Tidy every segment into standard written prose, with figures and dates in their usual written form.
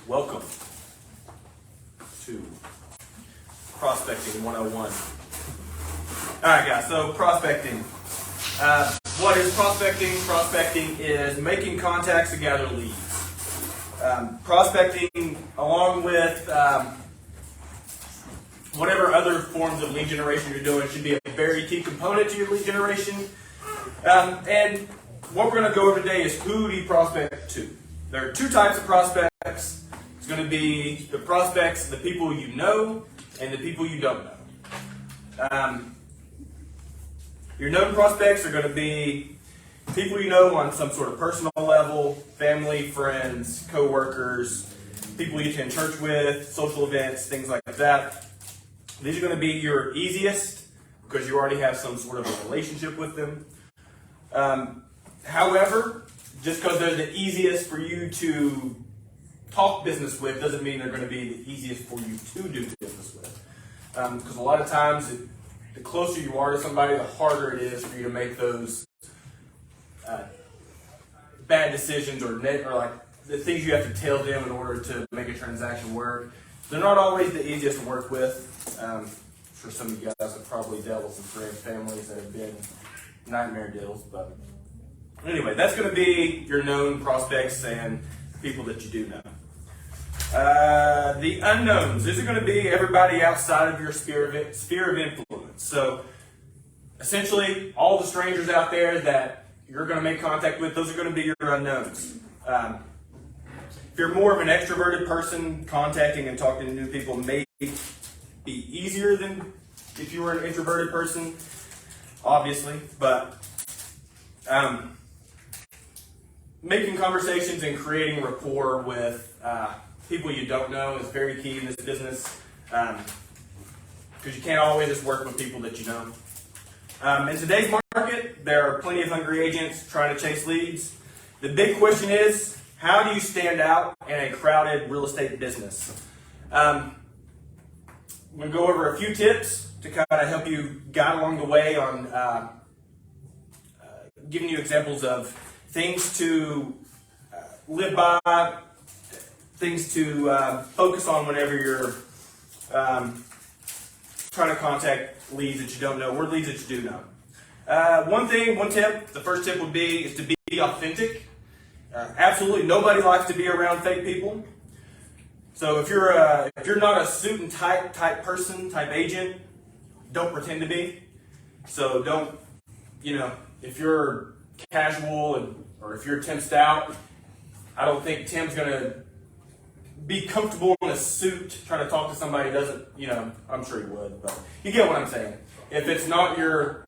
Welcome to Prospecting 101. Alright guys, so prospecting. What is prospecting? Prospecting is making contacts to gather leads. Prospecting, along with whatever other forms of lead generation you're doing, should be a very key component to your lead generation. And what we're going to go over today is who do you prospect to. There are two types of prospects. It's going to be the prospects, the people you know, and the people you don't know. Your known prospects are going to be people you know on some sort of personal level, family, friends, co-workers, people you attend church with, social events, things like that. These are going to be your easiest because you already have some sort of a relationship with them. However, just because they're the easiest for you to talk business with doesn't mean they're going to be the easiest for you to do business with. Because a lot of times, the closer you are to somebody, the harder it is for you to make those bad decisions or like the things you have to tell them in order to make a transaction work. They're not always the easiest to work with. I'm sure some of you guys have probably dealt with some friends, families that have been nightmare deals. But anyway, that's going to be your known prospects and people that you do know. The unknowns. These are going to be everybody outside of your sphere of influence. So essentially, all the strangers out there that you're going to make contact with, those are going to be your unknowns. If you're more of an extroverted person, contacting and talking to new people may be easier than if you were an introverted person, obviously. But making conversations and creating rapport with people you don't know is very key in this business because you can't always just work with people that you know. In today's market, there are plenty of hungry agents trying to chase leads. The big question is, how do you stand out in a crowded real estate business? I'm going to go over a few tips to kind of help you guide along the way on giving you examples of things to live by, things to focus on whenever you're trying to contact leads that you don't know or leads that you do know. One tip, the first tip would be is to be authentic. Absolutely nobody likes to be around fake people. So if you're not a suit and type person, type agent, don't pretend to be. So don't, if you're casual or if you're Tim Stout, I don't think Tim's going to be comfortable in a suit trying to talk to somebody who doesn't, I'm sure he would, but you get what I'm saying. If it's not your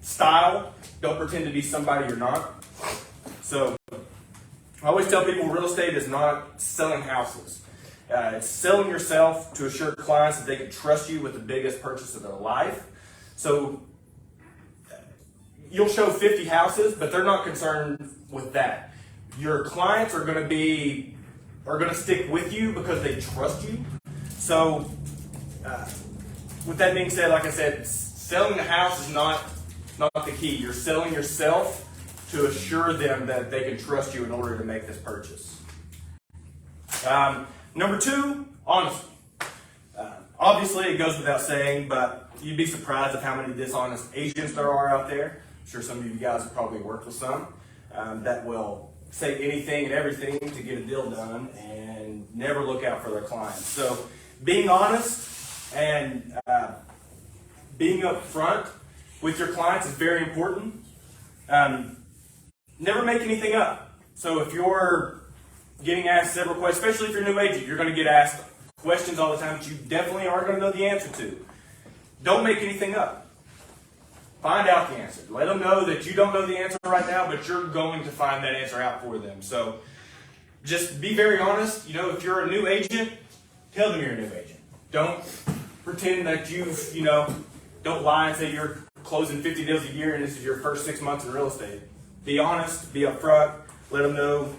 style, don't pretend to be somebody you're not. So I always tell people real estate is not selling houses. It's selling yourself to assure clients that they can trust you with the biggest purchase of their life. So you'll show 50 houses, but they're not concerned with that. Your clients are going to stick with you because they trust you. So with that being said, like I said, selling the house is not the key. You're selling yourself to assure them that they can trust you in order to make this purchase. Number two, honesty. Obviously, it goes without saying, but you'd be surprised at how many dishonest agents there are out there. I'm sure some of you guys have probably worked with some that will say anything and everything to get a deal done and never look out for their clients. So being honest and being upfront with your clients is very important. Never make anything up. So if you're getting asked several questions, especially if you're a new agent, you're going to get asked questions all the time that you definitely aren't going to know the answer to. Don't make anything up. Find out the answer. Let them know that you don't know the answer right now, but you're going to find that answer out for them. So just be very honest. If you're a new agent, tell them you're a new agent. Don't pretend that don't lie and say you're closing 50 deals a year and this is your first 6 months in real estate. Be honest, be upfront, let them know,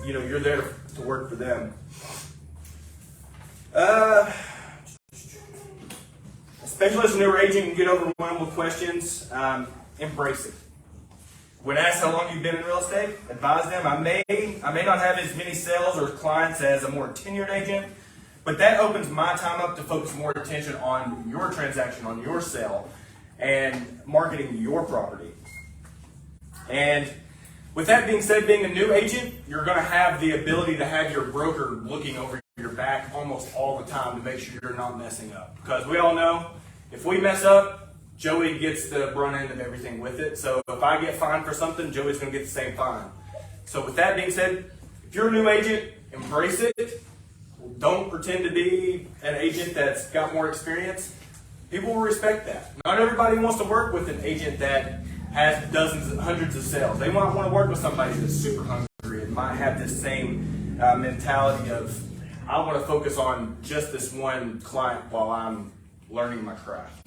you're there to work for them. Especially as a newer agent, you get overwhelmed with questions. Embrace it. When asked how long you've been in real estate, advise them, I may not have as many sales or clients as a more tenured agent, but that opens my time up to focus more attention on your transaction, on your sale, and marketing your property. And with that being said, being a new agent, you're going to have the ability to have your broker looking over your back almost all the time to make sure you're not messing up. Because we all know, if we mess up, Joey gets the brunt end of everything with it. So if I get fined for something, Joey's going to get the same fine. So with that being said, if you're a new agent, embrace it. Don't pretend to be an agent that's got more experience. People will respect that. Not everybody wants to work with an agent that has dozens and hundreds of sales. They might want to work with somebody that's super hungry and might have this same mentality of, I want to focus on just this one client while I'm learning my craft.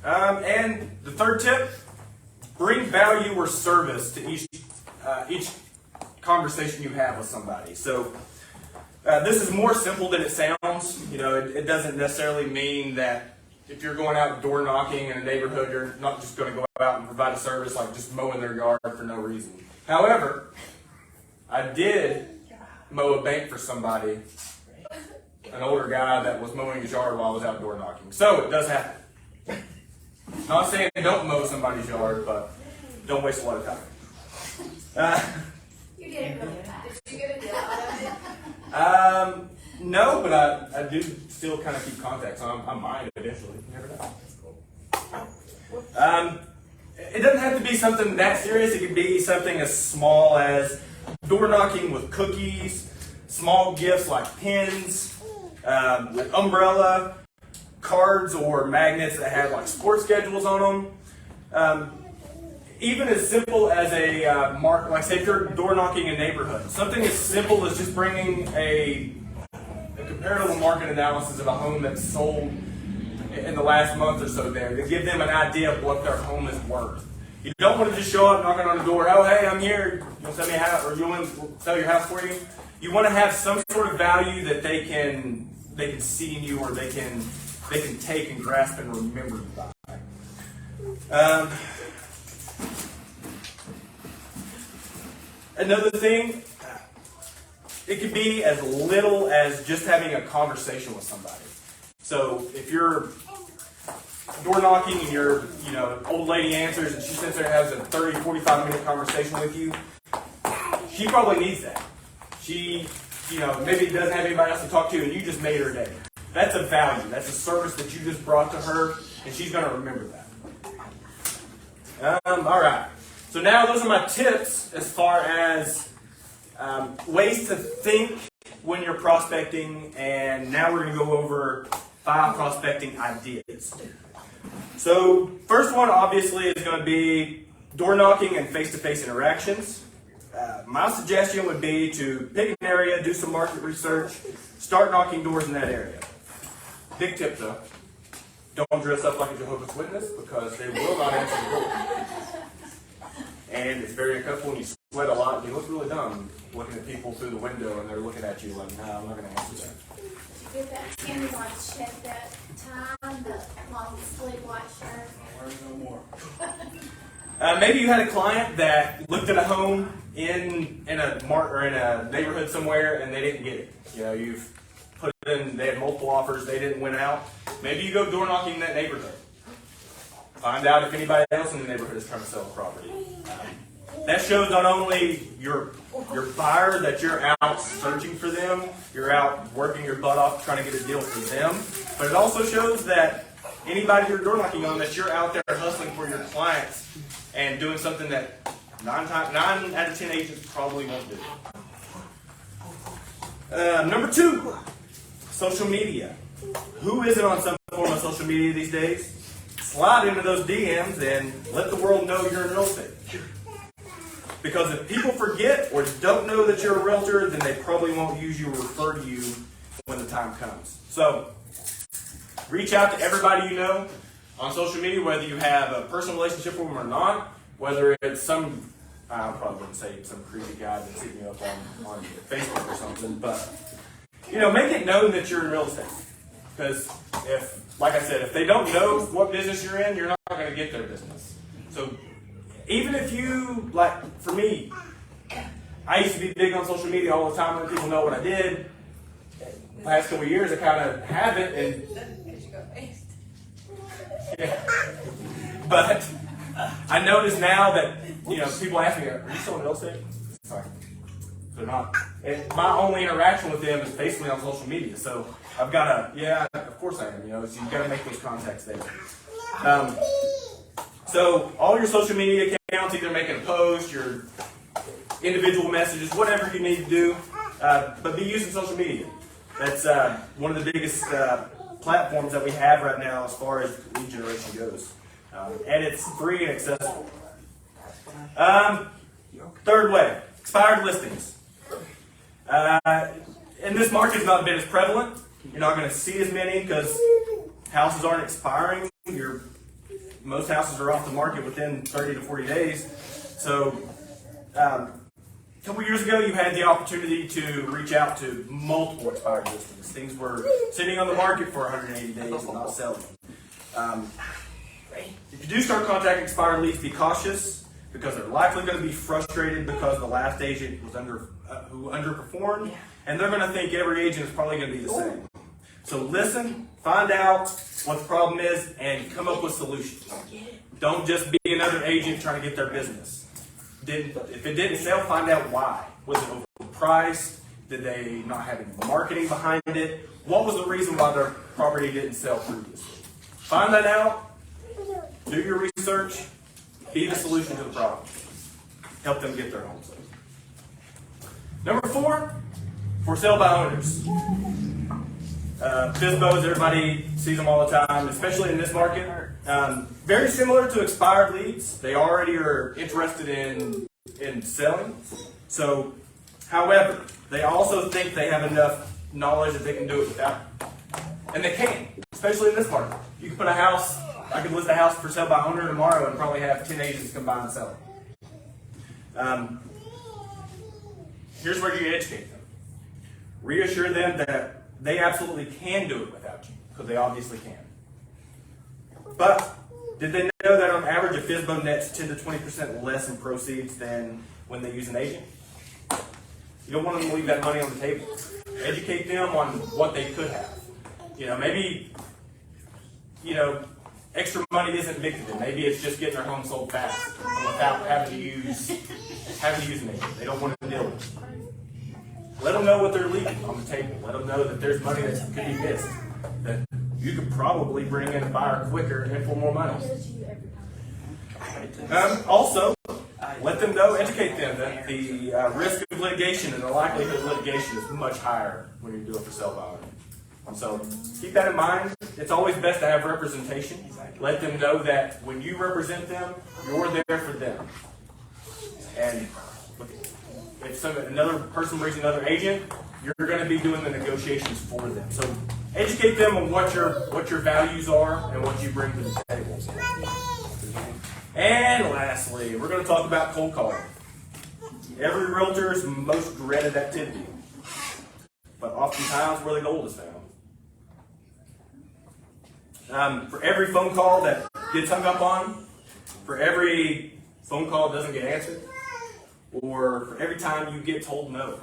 And the third tip, bring value or service to each conversation you have with somebody. So this is more simple than it sounds. You know, it doesn't necessarily mean that if you're going out door knocking in a neighborhood, you're not just going to go out and provide a service like just mowing their yard for no reason. However, I did mow a bank for somebody, an older guy that was mowing his yard while I was out door knocking. So it does happen. Not saying don't mow somebody's yard, but don't waste a lot of time. You did it really fast. Did you get a deal out of it? No, but I do still kind of keep contact, so I might eventually. You never know. It doesn't have to be something that serious. It could be something as small as door knocking with cookies, small gifts like pins, an umbrella, cards or magnets that have like sports schedules on them. Even as simple as a mark, like say if you're door knocking a neighborhood, something as simple as just bringing a comparative market analysis of a home that's sold in the last month or so there to give them an idea of what their home is worth. You don't want to just show up knocking on the door, oh hey, I'm here, you want to sell me a house, or you want to sell your house for you? You want to have some sort of value that they can see in you, or they can take and grasp and remember you by. Another thing, it could be as little as just having a conversation with somebody. So if you're door knocking and an old lady answers and she sits there and has a 30, 45-minute conversation with you, she probably needs that. She, maybe doesn't have anybody else to talk to and you just made her day. That's a value. That's a service that you just brought to her, and she's going to remember that. All right. So now those are my tips as far as ways to think when you're prospecting, and now we're going to go over 5 prospecting ideas. So first one obviously is going to be door knocking and face-to-face interactions. My suggestion would be to pick an area, do some market research, start knocking doors in that area. Big tip though, don't dress up like a Jehovah's Witness because they will not answer the door. And it's very uncomfortable when you sweat a lot and you look really dumb looking at people through the window and they're looking at you like, no, I'm not going to answer that. Did you get that skinny white check that time, the long sleeve white shirt? No more. Maybe you had a client that looked at a home in a neighborhood somewhere and they didn't get it. You've put in, they had multiple offers, they didn't win out. Maybe you go door knocking in that neighborhood. Find out if anybody else in the neighborhood is trying to sell a property. That shows not only your buyer that you're out searching for them, you're out working your butt off trying to get a deal for them, but it also shows that anybody you're door knocking on, that you're out there hustling for your clients and doing something that 9 out of 10 agents probably won't do. Number 2, social media. Who isn't on some form of social media these days? Slide into those DMs and let the world know you're in real estate. Because if people forget or don't know that you're a realtor, then they probably won't use you or refer to you when the time comes. So, reach out to everybody you know on social media, whether you have a personal relationship with them or not, whether it's some, I probably wouldn't say some creepy guy that's hitting you up on Facebook or something, but, make it known that you're in real estate. Because like I said, if they don't know what business you're in, you're not going to get their business. So even if you, like for me, I used to be big on social media all the time, letting people know what I did. The past couple of years, I kind of haven't, and yeah. But I notice now that people ask me, "Are you selling real estate?" Sorry, they're not. And my only interaction with them is basically on social media. So I've got of course I am. So you've got to make those contacts there. So all your social media accounts, either making a post, your individual messages, whatever you need to do, but be using social media. That's one of the biggest platforms that we have right now as far as lead generation goes. And it's free and accessible. Third way, expired listings. And this market's not been as prevalent. You're not going to see as many because houses aren't expiring. Most houses are off the market within 30 to 40 days. So a couple years ago, you had the opportunity to reach out to multiple expired listings. Things were sitting on the market for 180 days and not selling. If you do start contacting expired leads, be cautious because they're likely going to be frustrated because the last agent was who underperformed, and they're going to think every agent is probably going to be the same. So listen, find out what the problem is, and come up with solutions. Don't just be another agent trying to get their business. If it didn't sell, find out why. Was it overpriced? Did they not have any marketing behind it? What was the reason why their property didn't sell previously? Find that out. Do your research. Be the solution to the problem. Help them get their home sold. Number 4, for sale by owners. FSBOs, everybody sees them all the time, especially in this market. Very similar to expired leads. They already are interested in selling. So, however, they also think they have enough knowledge that they can do it without. And they can, especially in this market. You can put a house, I could list a house for sale by owner tomorrow and probably have 10 agents come by and sell it. Here's where you educate them. Reassure them that they absolutely can do it without you, because they obviously can. But did they know that on average a FSBO nets 10 to 20% less in proceeds than when they use an agent? You don't want them to leave that money on the table. Educate them on what they could have. Maybe, extra money isn't big to them. Maybe it's just getting their home sold fast without having to use an agent. They don't want to deal with it. Let them know what they're leaving on the table. Let them know that there's money that could be missed. That you could probably bring in a buyer quicker and for more money. Also, let them know, educate them that the risk of litigation and the likelihood of litigation is much higher when you do it for sale by owner. So keep that in mind. It's always best to have representation. Let them know that when you represent them, you're there for them. And if another person brings another agent, you're going to be doing the negotiations for them. So educate them on what your values are and what you bring to the table. And lastly, we're going to talk about cold calling. Every realtor's most dreaded activity, but oftentimes where the gold is found. For every phone call that gets hung up on, for every phone call that doesn't get answered, or for every time you get told no,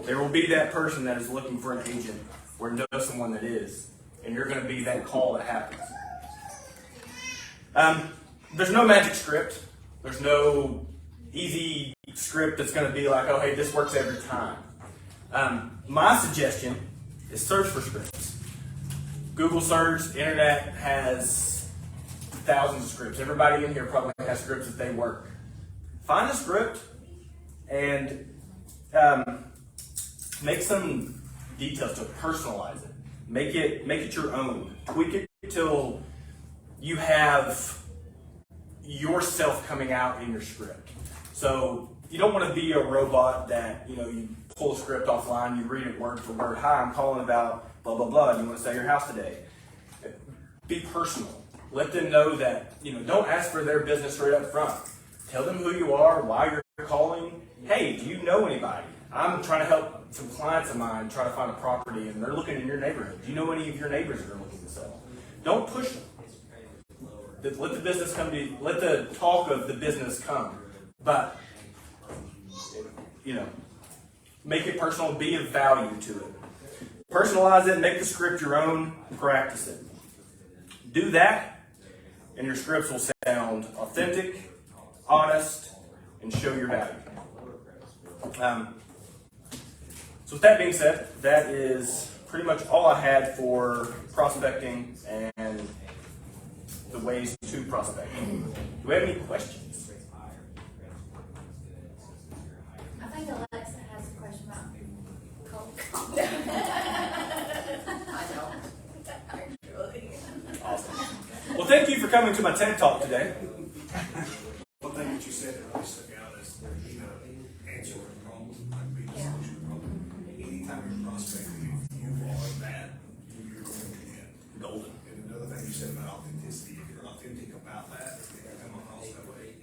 there will be that person that is looking for an agent or knows someone that is, and you're going to be that call that happens. There's no magic script. There's no easy script that's going to be like, oh, hey, this works every time. My suggestion is search for scripts. Google search, internet has thousands of scripts. Everybody in here probably has scripts that they work. Find a script and make some details to personalize it. Make it your own. Tweak it till you have yourself coming out in your script. So you don't want to be a robot that you pull a script offline, you read it word for word. Hi, I'm calling about blah blah blah. And you want to sell your house today. Be personal. Let them know that don't ask for their business right up front. Tell them who you are, why you're calling. Hey, do you know anybody? I'm trying to help some clients of mine try to find a property, and they're looking in your neighborhood. Do you know any of your neighbors that are looking to sell? Don't push them. Let the business come to you. Let the talk of the business come. But, make it personal, be of value to it. Personalize it, make the script your own, practice it. Do that, and your scripts will sound authentic, honest, and show your value. So with that being said, that is pretty much all I had for prospecting and the ways to prospect. Do we have any questions? I think Alexa has a question about cold call. I don't. Actually. Awesome. Well, thank you for coming to my TED Talk today. One thing that you said that really stuck out is answering the problem, like being a solution to the problem. Anytime you're prospecting, if you are that, you're going to get Golden. And another thing you said about authenticity, if you're authentic about that, it's going to come across that way.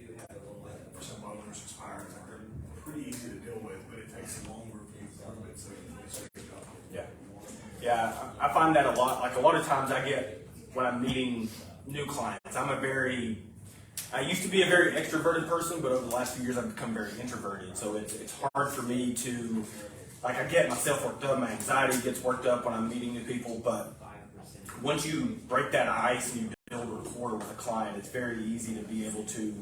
For some owners, expires, they're pretty easy to deal with, but it takes longer for you to start with, so it's a good job. Yeah, I find that a lot. Like a lot of times I get when I'm meeting new clients, I used to be a very extroverted person, but over the last few years I've become very introverted. So it's hard for me to, I get myself worked up, my anxiety gets worked up when I'm meeting new people, but once you break that ice and you build rapport with a client, it's very easy to be able to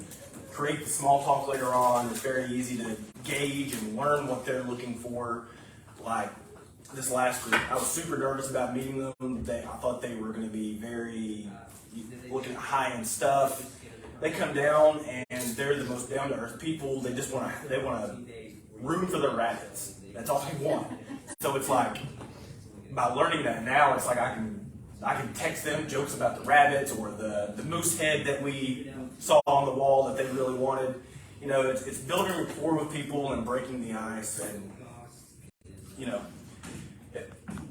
create the small talk later on. It's very easy to gauge and learn what they're looking for. Like this last group, I was super nervous about meeting them. I thought they were going to be very looking at high-end stuff. They come down and they're the most down-to-earth people. They just want room for their rabbits. That's all they want. So it's like by learning that now, it's like I can text them jokes about the rabbits or the moose head that we saw on the wall that they really wanted. It's building rapport with people and breaking the ice and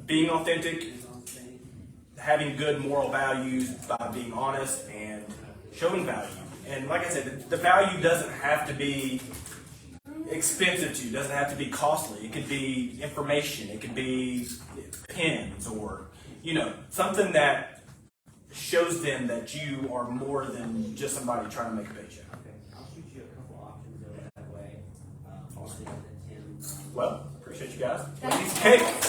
being authentic, having good moral values by being honest and showing value. And like I said, the value doesn't have to be expensive to you. It doesn't have to be costly. It could be information. It could be pens or, something that shows them that you are more than just somebody trying to make a paycheck. I'll shoot you a couple options over that way. Well, appreciate you guys. Thanks. Cake.